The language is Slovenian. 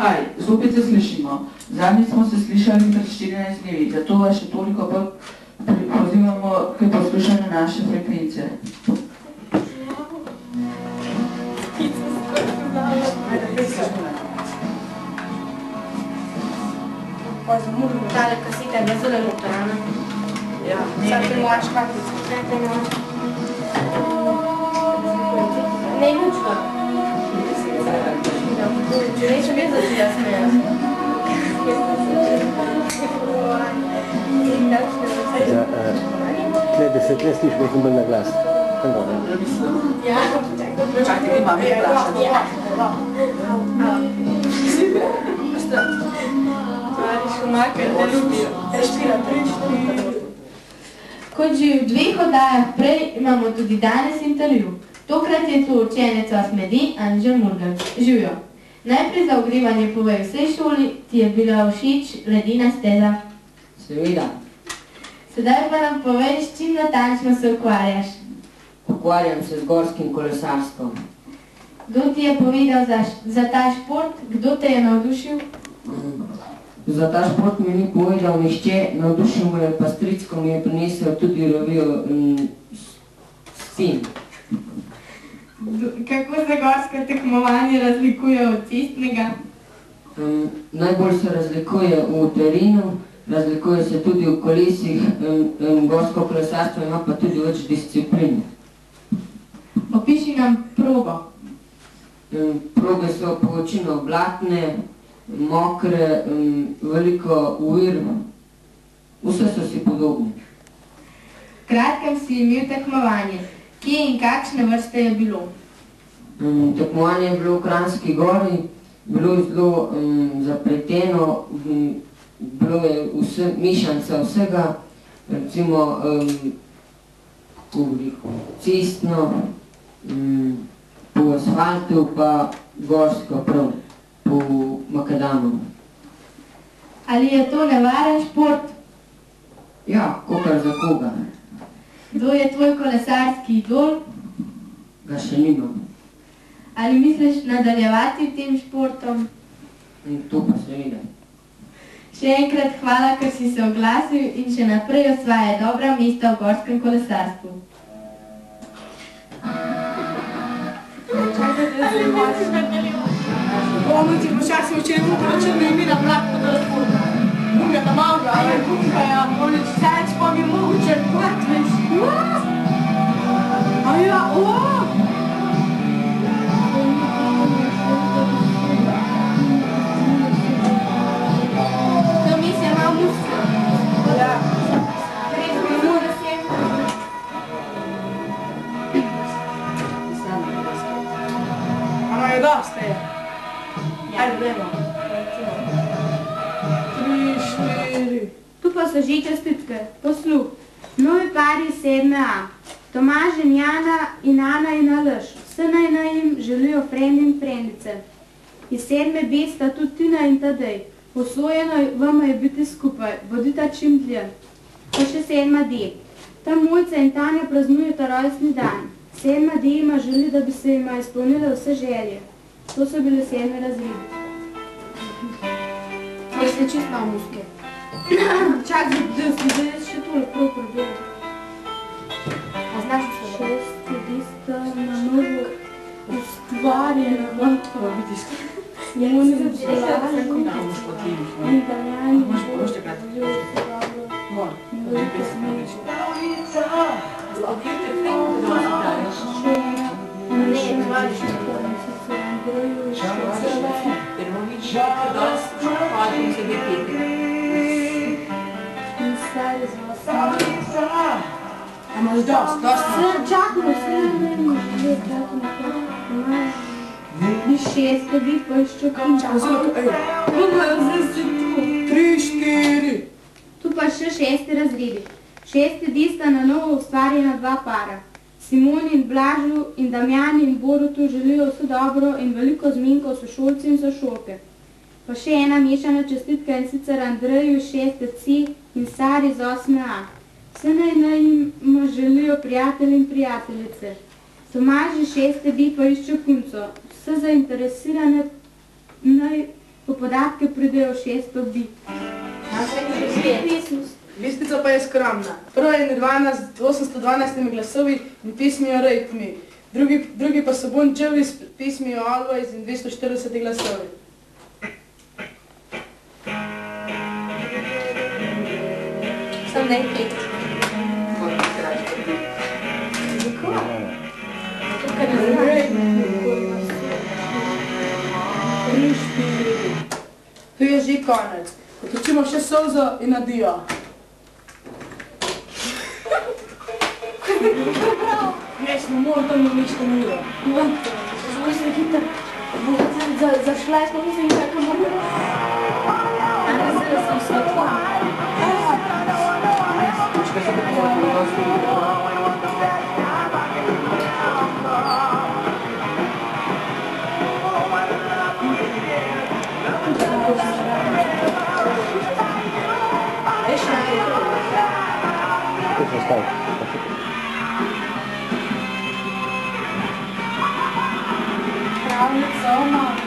Kaj, zopet se slišimo. Zadnji smo se slišali pred 14 dnevi, zato vas še toliko bolj pozivamo k poslušanju naše frekvence. Tale kaseta je bila zelo lutarana. Ja, Sad te moraš kapico. Ne, ničko. Neću biti da ti ja smijem. Tle 10 let slišimo sem bolj na glas. Ja. Čakaj, ti imam je vprašati. Kot že v 2 oddajah prej, imamo tudi danes intervju. Tokrat je tu učenec 8. D. Anže Murgal. Živjo. Najprej za ogrevanje povej vsej šoli, ti je bila všeč ledena steza. Seveda. Sedaj pa nam povej, s čim natančno se ukvarjaš. Ukvarjam se z gorskim kolesarstvom. Kdo ti je povedal za ta šport? Kdo te je navdušil? Za ta šport mi ni povedal nihče, navdušil me je pa stric, ko mi je prinesel tudi revijo sin. Kako se gorsko tekmovanje razlikuje od cestnega? Najbolj se razlikuje v terenu, razlikuje se tudi v kolesih, gorsko kolesarstvo ima pa tudi več disciplin. Opiši nam progo. Proge so povečino blatne, mokre, veliko uvir, vse so si podobne. V kratkem si imel tekmovanje. Kje in kakšne vrste je bilo? Tekmovanje je bilo v Kranjski gori, bilo je zelo zapleteno, bilo je mešanca vsega, recimo cestno, po asfaltu pa gorsko prav, po makadamu. Ali je to nevaren šport? Ja, kakor za koga. Kdo je tvoj kolesarski idol? Ga še nimam. Ali misliš nadaljevati tem športom? To pa seveda. Še enkrat hvala, ker si se oglasil in še naprej osvaja dobra mesta v gorskem kolesarstvu. Bomo ti počasno včeraj poročili ime na blak po telefonu. Bunga ta malga, ali bunga ja, moraš sajč pa bi mogoče kvatveš. A ja, To misija malo muska. Ja. Ano je dosta je. Ajde, gremo. 3, 4. Tu pa so že čestitke. Posluh. Novi pari 7A. Tomaž in Jana in Ana in Aleš. Vse naj jim želijo frend in frendice. Iz 7B sta tudi Tina in Tadej. Posojeno vama je biti skupaj. Bodita čim dlje. Pa še 7D. Tam Mojca in Tanja praznujeta rojstni dan. 7D ima želi, da bi se jima izpolnile vse želje. To so bile 7 razredi. Tvoj se čist malo muske. Čak, da si jaz še tole prav probila. A znaš vse? 6 sta na novo ustvarjena vrtva. Simoni Zlali in Damjani veliko smeša. In stari za A imaš dosta. čakamo, sve bi 6 bi pa išče končal. Kako je zdaj si tu? 3, 4. Tu pa še 6 razredi. 6D sta na novo ustvarjena 2 para. Simoni in Blažu in Damjani in Borutu želijo vse dobro in veliko zminkov sošolci in sošolke. Pa še ena mešana čestitka in sicer Andreju iz 6C in Sari z 8A. Vse naj jim želijo prijatelji in prijateljice. Tomaž iz 6B pa išče punco. Vse zainteresirane naj po podatke pridejo 600 bit. Listica pa je skromna. Prva je 812 glasovi in pismijo Rejtmi. Drugi pa so Bon Jovi s pismijo Always in 240 glasovi. Sam najprej. Tu je že konec. Potočimo še solzo in adijo. Ne smo morali nič to milo. Zgoj se hitro. Zašla smo, mislim, kako moramo. Zelo sem svetla. Pravnica,